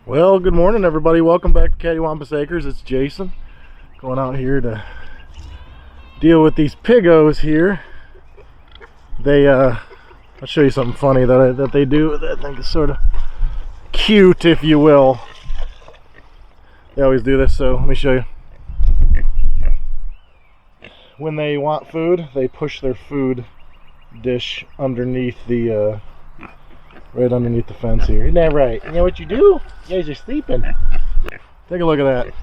Well, good morning everybody. Welcome back to Cattywampus Acres. It's Jason going out here to deal with these piggos here. They I'll show you something funny that they do that I think is sort of cute, if you will. They always do this, so let me show you. When they want food, they push their food dish underneath the right underneath the fence here. Isn't that right? You know what you do? You guys are sleeping. Take a look at that.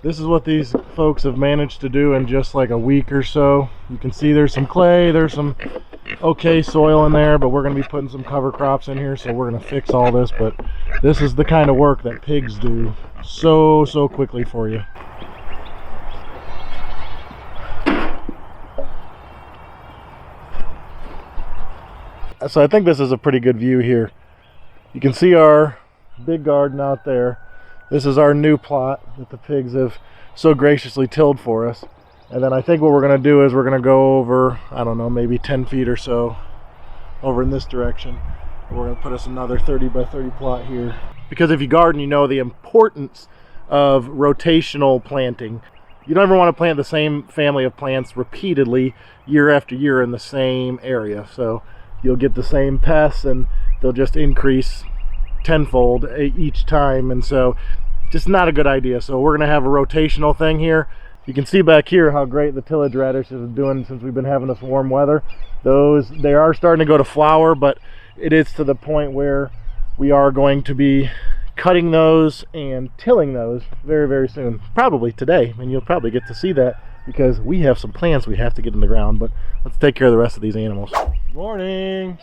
This is what these folks have managed to do in just like a week or so. You can see there's some clay, there's some okay soil in there, but we're going to be putting some cover crops in here, so we're going to fix all this. But this is the kind of work that pigs do so quickly for you. So I think this is a pretty good view here. You can see our big garden out there. This is our new plot that the pigs have so graciously tilled for us. And then I think what we're going to do is we're going to go over, I don't know, maybe 10 feet or so over in this direction. We're going to put us another 30 by 30 plot here. Because if you garden, you know the importance of rotational planting. You don't ever want to plant the same family of plants repeatedly year after year in the same area. So you'll get the same pests and they'll just increase tenfold each time, and so just not a good idea. So we're going to have a rotational thing here. You can see back here how great the tillage radishes are doing since we've been having this warm weather. They are starting to go to flower, but it is to the point where we are going to be cutting those and tilling those very soon, probably today, and you'll probably get to see that because we have some plants we have to get in the ground. But let's take care of the rest of these animals. Morning.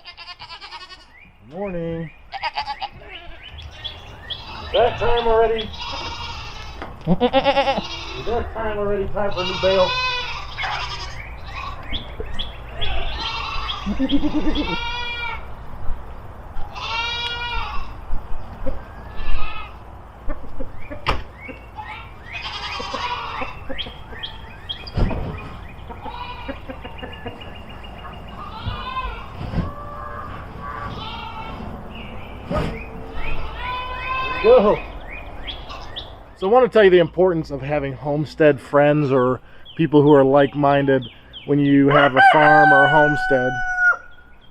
Morning. Is that time already? Is that time already? Time for a new bale? Go. So I want to tell you the importance of having homestead friends or people who are like-minded when you have a farm or a homestead.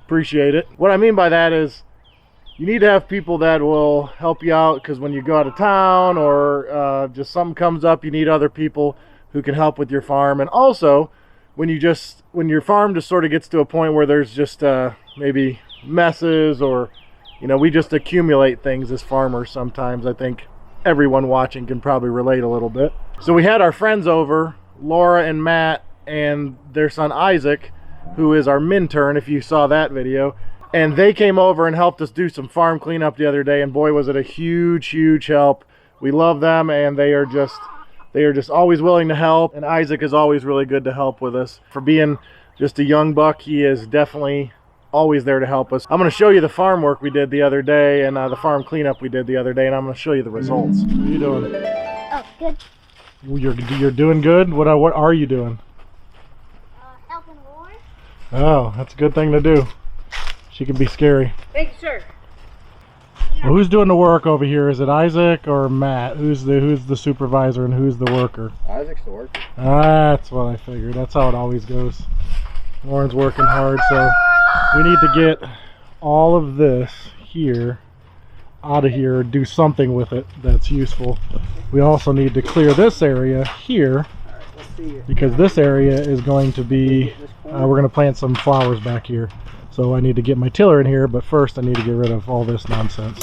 Appreciate it. What I mean by that is you need to have people that will help you out, because when you go out of town or just something comes up, you need other people who can help with your farm. And also when your farm just sort of gets to a point where there's just maybe messes, or we just accumulate things as farmers sometimes. I think everyone watching can probably relate a little bit. So we had our friends over, Laura and Matt and their son Isaac, who is our Minturn, if you saw that video. And they came over and helped us do some farm cleanup the other day, and boy was it a huge help. We love them, and they are just always willing to help. And Isaac is always really good to help with us. For being just a young buck, he is definitely always there to help us. I'm going to show you the farm work we did the other day, and the farm cleanup we did the other day, and I'm going to show you the results. What are you doing? Oh, good. You're doing good? What are you doing? Helping Laura. Oh, that's a good thing to do. She can be scary. Thank you, sir. Well, who's doing the work over here? Is it Isaac or Matt? Who's the supervisor and who's the worker? Isaac's the worker. That's what I figured. That's how it always goes. Lauren's working hard, so we need to get all of this here out of here, do something with it that's useful. We also need to clear this area here, because this area is going to be, we're going to plant some flowers back here. So I need to get my tiller in here, but first I need to get rid of all this nonsense.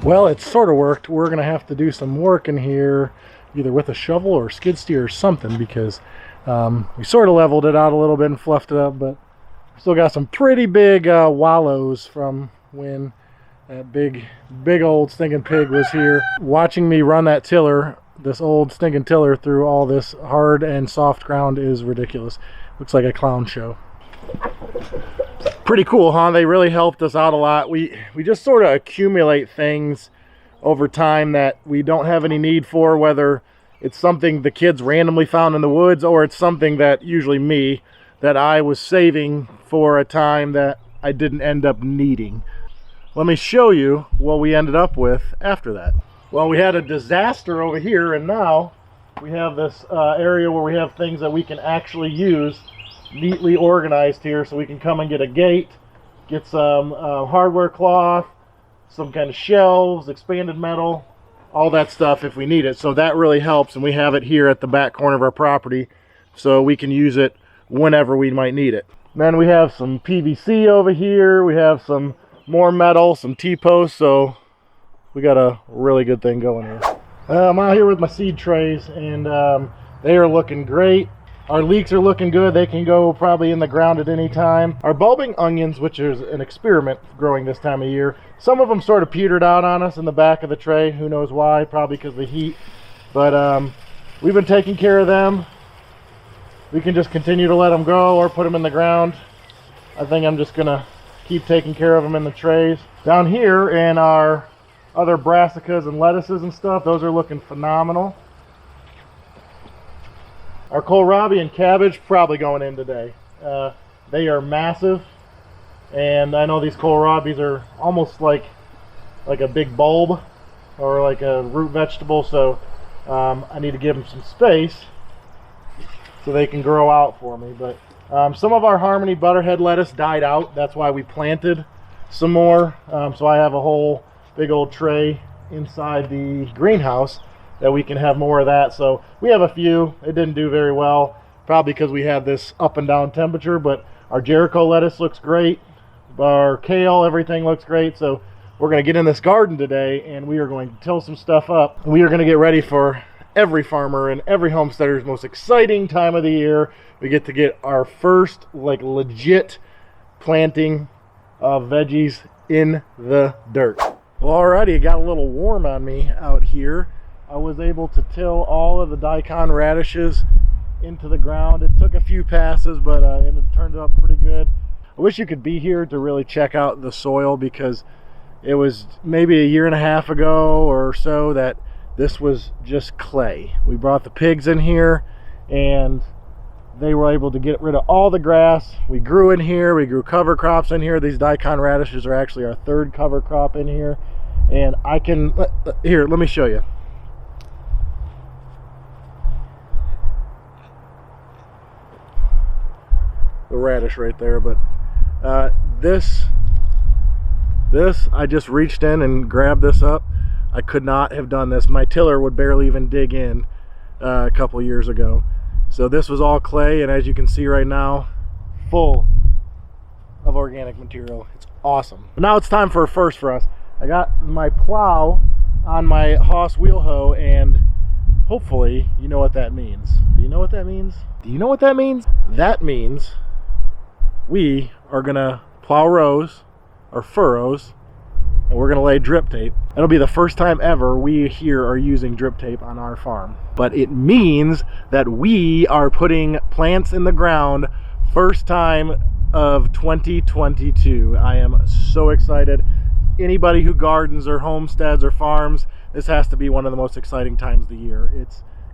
Well, it sort of worked. We're going to have to do some work in here, either with a shovel or skid steer or something, because we sort of leveled it out a little bit and fluffed it up, but we still got some pretty big wallows from when that big old stinking pig was here. Watching me run that tiller, this old stinking tiller, through all this hard and soft ground is ridiculous. Looks like a clown show. Pretty cool, huh? They really helped us out a lot. We just sort of accumulate things over time that we don't have any need for, whether it's something the kids randomly found in the woods or it's something that, usually me, that I was saving for a time that I didn't end up needing. Let me show you what we ended up with after that. Well, we had a disaster over here, and now we have this area where we have things that we can actually use, neatly organized here, so we can come and get a gate, get some hardware cloth, some kind of shelves, expanded metal, all that stuff if we need it. So that really helps, and we have it here at the back corner of our property so we can use it whenever we might need it. Then we have some PVC over here, we have some more metal, some T-posts, so we got a really good thing going here. I'm out here with my seed trays, and they are looking great. Our leeks are looking good. They can go probably in the ground at any time. Our bulbing onions, which is an experiment growing this time of year, some of them sort of petered out on us in the back of the tray. Who knows why? Probably because of the heat. But we've been taking care of them. We can just continue to let them go or put them in the ground. I think I'm just gonna keep taking care of them in the trays. Down here in our other brassicas and lettuces and stuff, those are looking phenomenal. Our kohlrabi and cabbage probably going in today. They are massive, and I know these kohlrabis are almost like a big bulb or like a root vegetable, so I need to give them some space so they can grow out for me. But some of our Harmony butterhead lettuce died out. That's why we planted some more. So I have a whole big old tray inside the greenhouse that we can have more of that. So we have a few. It didn't do very well, probably because we had this up and down temperature, but our Jericho lettuce looks great. Our kale, everything looks great. So we're going to get in this garden today, and we are going to till some stuff up. We are going to get ready for every farmer and every homesteader's most exciting time of the year. We get to get our first legit planting of veggies in the dirt. Well, alrighty, it got a little warm on me out here. I was able to till all of the daikon radishes into the ground. It took a few passes, but it turned out pretty good. I wish you could be here to really check out the soil, because it was maybe a year and a half ago or so that this was just clay. We brought the pigs in here, and they were able to get rid of all the grass. We grew in here. We grew cover crops in here. These daikon radishes are actually our third cover crop in here. And I can, here, let me show you. The radish right there. But this I just reached in and grabbed this up. I could not have done this. My tiller would barely even dig in a couple years ago. So this was all clay, and as you can see right now, full of organic material. It's awesome. But now it's time for a first for us. I got my plow on my Haas wheel hoe, and hopefully you know what that means. Do you know what that means? Do you know what that means? That means we are gonna plow rows or furrows, and we're gonna lay drip tape. It'll be the first time ever we here are using drip tape on our farm. But it means that we are putting plants in the ground first time of 2022. I am so excited. Anybody who gardens or homesteads or farms, this has to be one of the most exciting times of the year.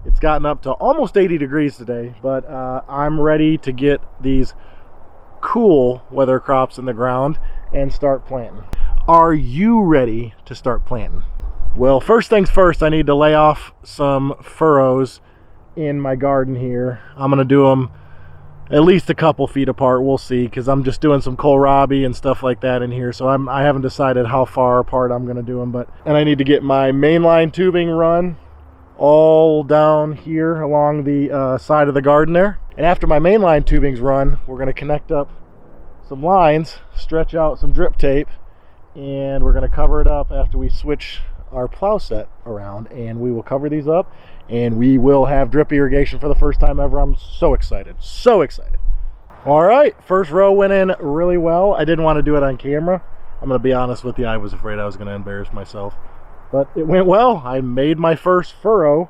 It's gotten up to almost 80 degrees today, but I'm ready to get these cool weather crops in the ground and start planting. Are you ready to start planting? Well, first things first, I need to lay off some furrows in my garden here. I'm gonna do them at least a couple feet apart. We'll see, because I'm just doing some kohlrabi and stuff like that in here, so I haven't decided how far apart I'm gonna do them. And I need to get my mainline tubing run all down here along the side of the garden there. And after my mainline tubing's run, we're gonna connect up some lines, stretch out some drip tape, and we're gonna cover it up after we switch our plow set around, and we will cover these up, and we will have drip irrigation for the first time ever. I'm so excited, so excited. All right, first row went in really well. I didn't want to do it on camera. I'm gonna be honest with you, I was afraid I was gonna embarrass myself, but it went well. I made my first furrow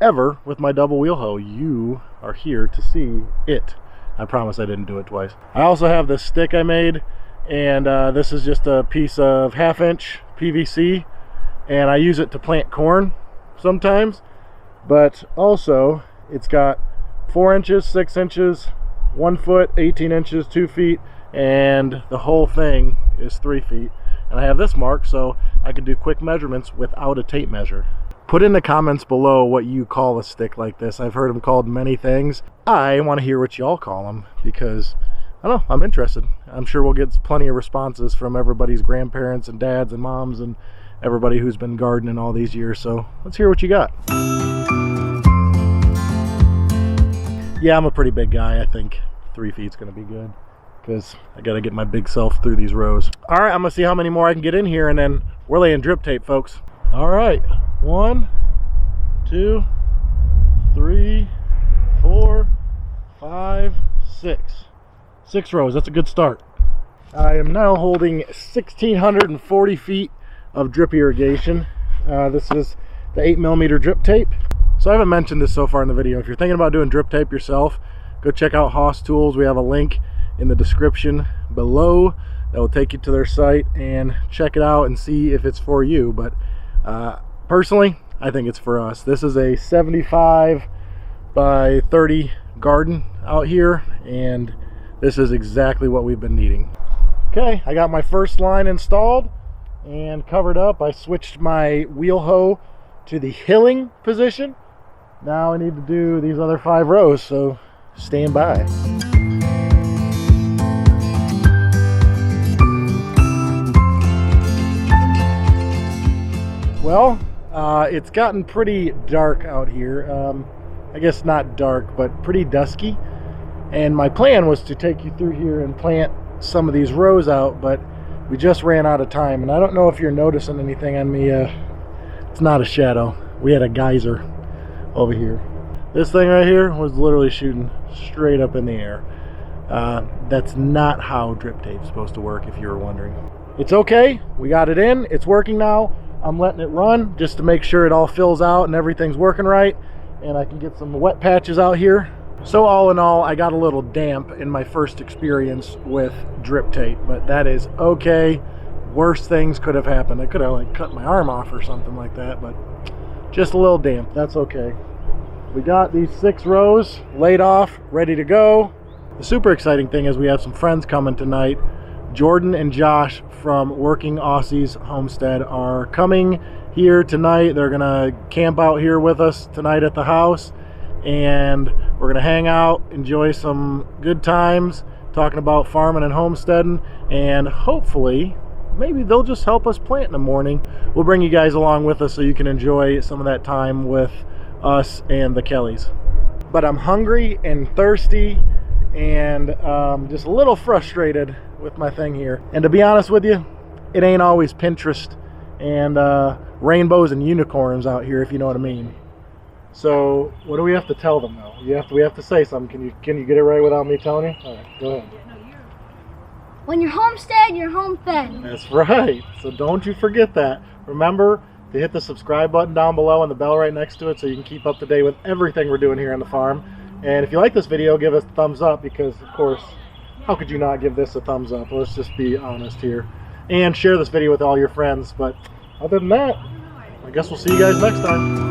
ever with my double wheel hoe. You are here to see it. I promise I didn't do it twice. I also have this stick I made, and this is just a piece of 1/2 inch PVC, and I use it to plant corn sometimes, but also it's got 4 inches, 6 inches, 1 foot, 18 inches, 2 feet, and the whole thing is 3 feet. And I have this mark so I can do quick measurements without a tape measure. Put in the comments below what you call a stick like this. I've heard them called many things. I want to hear what y'all call them because, I don't know, I'm interested. I'm sure we'll get plenty of responses from everybody's grandparents and dads and moms and everybody who's been gardening all these years. So let's hear what you got. Yeah, I'm a pretty big guy. I think 3 feet's gonna be good because I gotta get my big self through these rows. All right, I'm gonna see how many more I can get in here, and then we're laying drip tape, folks. All right, 1, 2, 3, 4, 5, 6. 6 rows, that's a good start. I am now holding 1,640 feet of drip irrigation. This is the 8mm drip tape. So I haven't mentioned this so far in the video. If you're thinking about doing drip tape yourself, go check out Haas Tools. We have a link in the description below that will take you to their site and check it out and see if it's for you. But personally, I think it's for us. This is a 75 by 30 garden out here, and this is exactly what we've been needing. Okay, I got my first line installed and covered up. I switched my wheel hoe to the hilling position. Now I need to do these other 5 rows, so stand by. Well, it's gotten pretty dark out here. I guess not dark, but pretty dusky. And my plan was to take you through here and plant some of these rows out, but we just ran out of time. And I don't know if you're noticing anything on me. It's not a shadow. We had a geyser over here. This thing right here was literally shooting straight up in the air. That's not how drip tape's supposed to work, if you were wondering. It's okay, we got it in, it's working now. I'm letting it run just to make sure it all fills out and everything's working right, and I can get some wet patches out here. So all in all, I got a little damp in my first experience with drip tape, but that is okay. Worse things could have happened. I could have like cut my arm off or something like that, but just a little damp, that's okay. We got these 6 rows laid off, ready to go. The super exciting thing is we have some friends coming tonight. Jordan and Josh from Working Aussies Homestead are coming here tonight. They're gonna camp out here with us tonight at the house, and we're gonna hang out, enjoy some good times, talking about farming and homesteading, and hopefully maybe they'll just help us plant in the morning. We'll bring you guys along with us so you can enjoy some of that time with us and the Kellys. But I'm hungry and thirsty and just a little frustrated with my thing here. And to be honest with you, it ain't always Pinterest and rainbows and unicorns out here, if you know what I mean. So what do we have to tell them though? We have to say something. Can you get it right without me telling you? All right, go ahead. When you're homestead, you're home fed. That's right. So don't you forget that. Remember to hit the subscribe button down below and the bell right next to it so you can keep up to date with everything we're doing here on the farm. And if you like this video, give us a thumbs up because, of course, how could you not give this a thumbs up? Let's just be honest here. And share this video with all your friends. But other than that, I guess we'll see you guys next time.